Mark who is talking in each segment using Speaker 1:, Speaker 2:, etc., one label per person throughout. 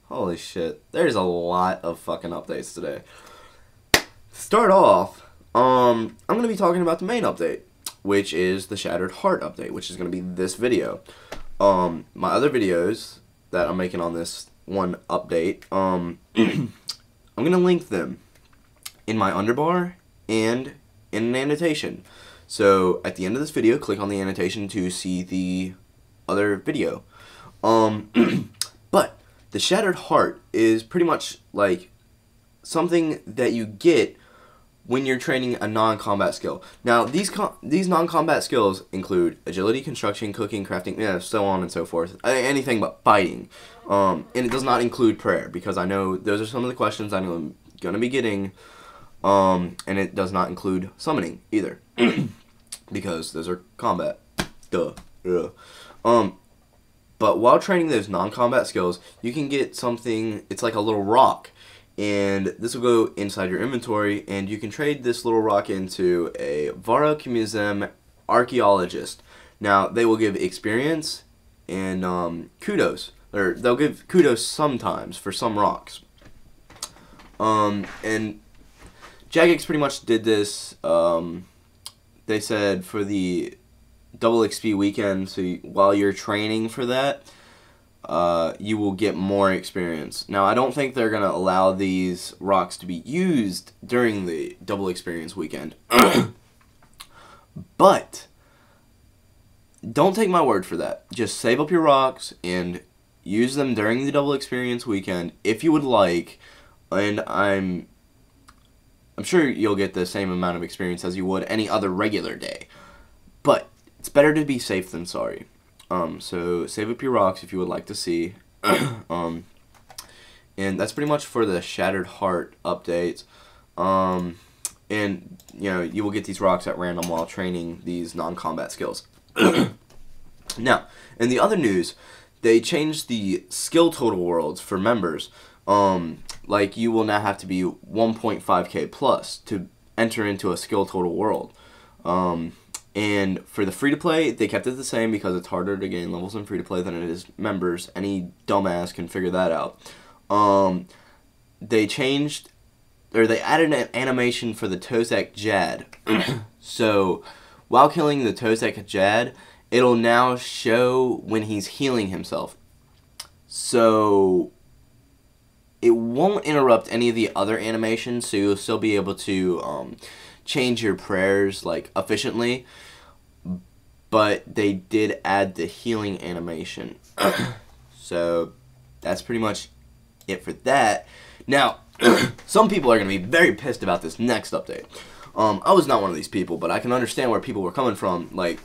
Speaker 1: Holy shit. There's a lot of fucking updates today. To start off, I'm going to be talking about the main update, which is the Shattered Heart update, which is going to be this video. My other videos that I'm making on this one update, I'm going to link them in my underbar and in an annotation. So at the end of this video, click on the annotation to see the other video. But the Shattered Heart is pretty much like something that you get when you're training a non-combat skill. Now, these non-combat skills include agility, construction, cooking, crafting, so on and so forth. Anything but fighting. And it does not include prayer, because I know those are some of the questions I know I'm going to be getting. And it does not include summoning either. Because those are combat. Duh. Yeah. But while training those non-combat skills, you can get something, it's like a little rock. And this will go inside your inventory, and you can trade this little rock into a Varrock Museum Archaeologist. Now, they will give experience and kudos. Or they'll give kudos sometimes for some rocks. And Jagex pretty much did this. They said for the double XP weekend, so while you're training for that, you will get more experience. Now, I don't think they're going to allow these rocks to be used during the double experience weekend. But don't take my word for that. Just save up your rocks and use them during the double experience weekend if you would like. And I'm sure you'll get the same amount of experience as you would any other regular day. But it's better to be safe than sorry. So save up your rocks if you would like to see. And that's pretty much for the Shattered Heart updates. And, you know, you will get these rocks at random while training these non-combat skills. Now, in the other news, they changed the skill total worlds for members. Like, you will now have to be 1.5k plus to enter into a skill total world. And for the free-to-play, they kept it the same because it's harder to gain levels in free-to-play than it is members. Any dumbass can figure that out. They changed, or they added an animation for the Tozak Jad. So, while killing the Tozak Jad, it'll now show when he's healing himself. So, it won't interrupt any of the other animations, so you'll still be able to change your prayers like efficiently, but they did add the healing animation. So that's pretty much it for that. Now, some people are going to be very pissed about this next update. I was not one of these people, but I can understand where people were coming from, like,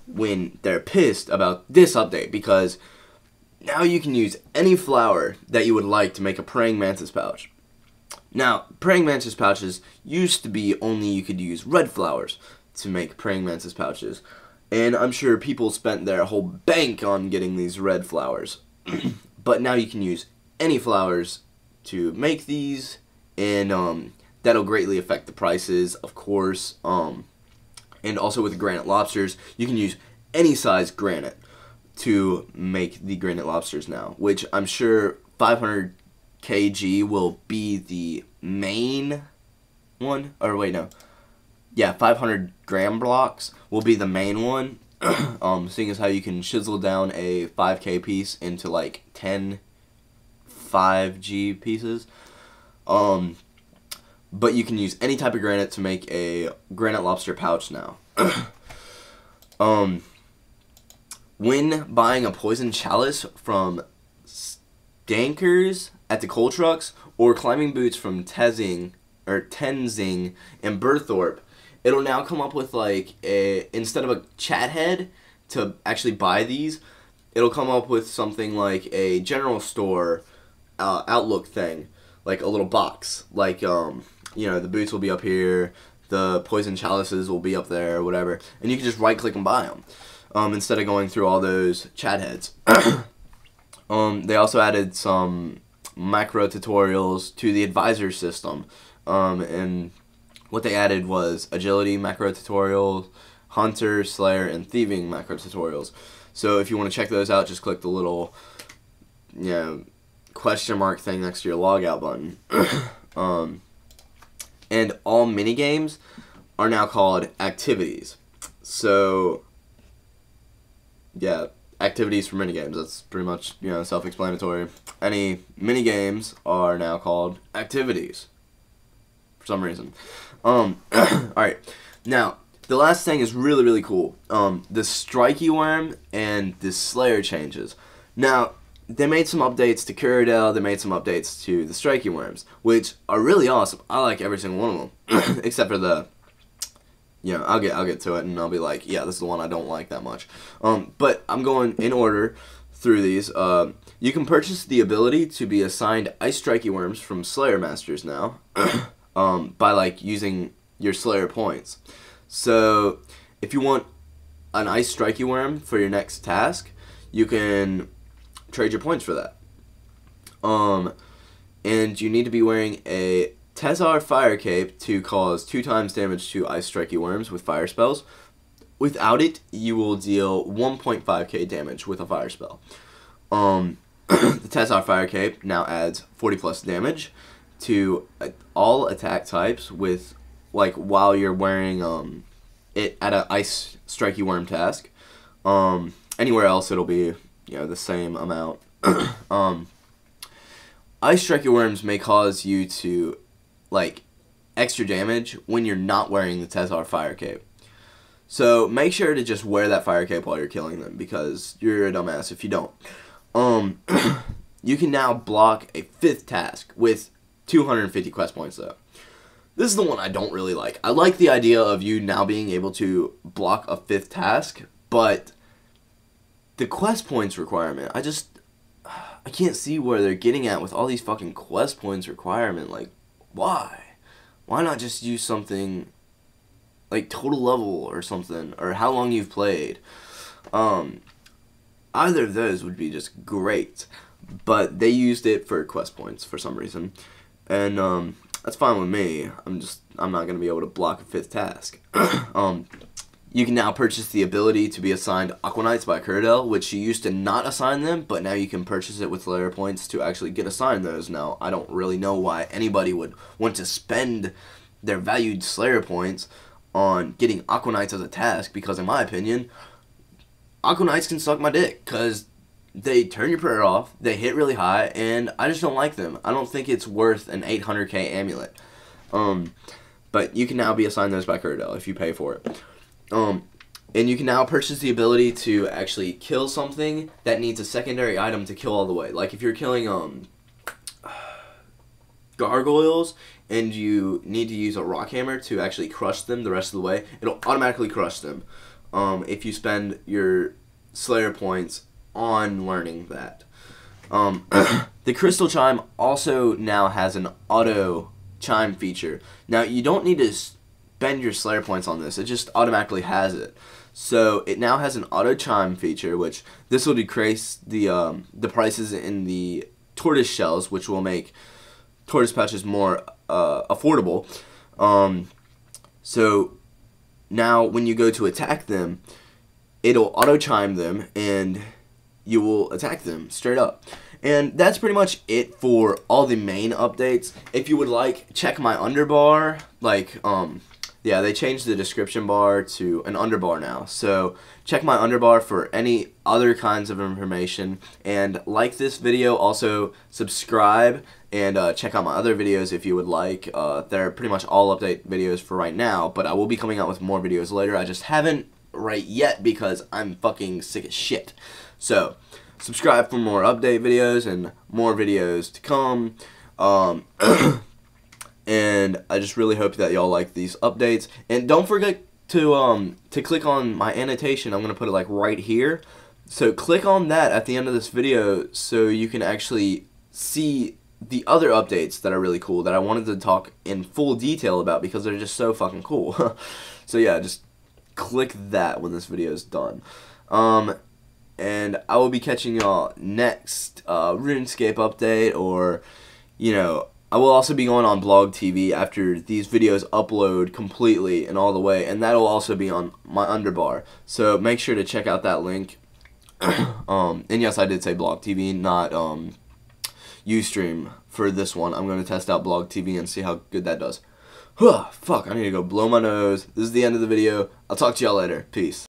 Speaker 1: when they're pissed about this update, because now you can use any flower that you would like to make a praying mantis pouch. Now, praying mantis pouches used to be only you could use red flowers to make praying mantis pouches. And I'm sure people spent their whole bank on getting these red flowers. But now you can use any flowers to make these, and that'll greatly affect the prices, of course. And also with the granite lobsters, you can use any size granite to make the granite lobsters now, which I'm sure 500 kg will be the main one, or wait, no, yeah, 500 gram blocks will be the main one. Seeing as how you can chisel down a 5k piece into like 10 5g pieces. But you can use any type of granite to make a granite lobster pouch now. When buying a poison chalice from Stankers at the coal trucks, or climbing boots from Tenzing and Burthorpe, it'll now come up with like instead of a chat head to actually buy these, it'll come up with something like a general store Outlook thing, like a little box. Like you know, the boots will be up here, the poison chalices will be up there, or whatever, and you can just right click and buy them instead of going through all those chat heads. They also added some macro tutorials to the advisor system, and what they added was agility macro tutorial, hunter, slayer, and thieving macro tutorials. So if you want to check those out, just click the little, you know, question mark thing next to your logout button. And all minigames are now called activities. So, yeah, activities for minigames. That's pretty much, self-explanatory. Any minigames are now called activities for some reason. Alright, now, the last thing is really, really cool. The Strikey Worm and the Slayer changes. Now, they made some updates to Kuradel, they made some updates to the Strikey Worms, which are really awesome. I like every single one of them, except for the, I'll get to it and I'll be like, yeah, this is the one I don't like that much. But I'm going in order through these. You can purchase the ability to be assigned Ice Strikey Worms from Slayer Masters now, by like using your Slayer points. So if you want an Ice Strikey Worm for your next task, you can trade your points for that. And you need to be wearing a Tezar Fire Cape to cause 2 times damage to Ice Strikey Worms with fire spells. Without it, you will deal 1.5k damage with a fire spell. The Tezar Fire Cape now adds 40 plus damage to all attack types with, like, while you're wearing it at an Ice Strikey Worm task. Anywhere else it'll be the same amount. Ice Strikey Worms may cause you to, like, extra damage when you're not wearing the Tezar Fire Cape. So make sure to just wear that Fire Cape while you're killing them, because you're a dumbass if you don't. You can now block a 5th task with 250 quest points, though. This is the one I don't really like. I like the idea of you now being able to block a 5th task, but the quest points requirement, I can't see where they're getting at with all these fucking quest points requirement. Like, why? Why not just use something like total level or something, or how long you've played? Either of those would be just great, but they used it for quest points for some reason, and that's fine with me. I'm not gonna be able to block a 5th task. You can now purchase the ability to be assigned Aqua Knights by Kuradel, which you used to not assign them, but now you can purchase it with Slayer points to actually get assigned those. Now, I don't really know why anybody would want to spend their valued Slayer points on getting Aqua Knights as a task, because in my opinion, Aqua Knights can suck my dick, because they turn your prayer off, they hit really high, and I just don't like them. I don't think it's worth an 800k amulet. But you can now be assigned those by Kuradel if you pay for it. And you can now purchase the ability to actually kill something that needs a secondary item to kill all the way. Like if you're killing gargoyles and you need to use a rock hammer to actually crush them the rest of the way, it'll automatically crush them if you spend your Slayer points on learning that. The Crystal Chime also now has an auto chime feature. Now you don't need to spend your Slayer points on this, it just automatically has it. So it now has an auto chime feature, which this will decrease the prices in the tortoise shells, which will make tortoise pouches more affordable. So now when you go to attack them, it'll auto chime them and you will attack them straight up. And that's pretty much it for all the main updates. If you would like, check my underbar. Like, yeah, they changed the description bar to an underbar now. So check my underbar for any other kinds of information. And like this video, also subscribe and check out my other videos if you would like. They're pretty much all update videos for right now, but I will be coming out with more videos later. I just haven't right yet because I'm fucking sick as shit. So subscribe for more update videos and more videos to come. And I just really hope that y'all like these updates. And don't forget to click on my annotation. I'm gonna put it like right here. So click on that at the end of this video so you can actually see the other updates that are really cool that I wanted to talk in full detail about because they're just so fucking cool. So yeah, just click that when this video is done. And I will be catching y'all next RuneScape update, or, you know, I will also be going on Blog TV after these videos upload completely and all the way, and that will also be on my underbar. So make sure to check out that link. And yes, I did say Blog TV, not Ustream for this one. I'm going to test out Blog TV and see how good that does. Fuck, I need to go blow my nose. This is the end of the video. I'll talk to y'all later. Peace.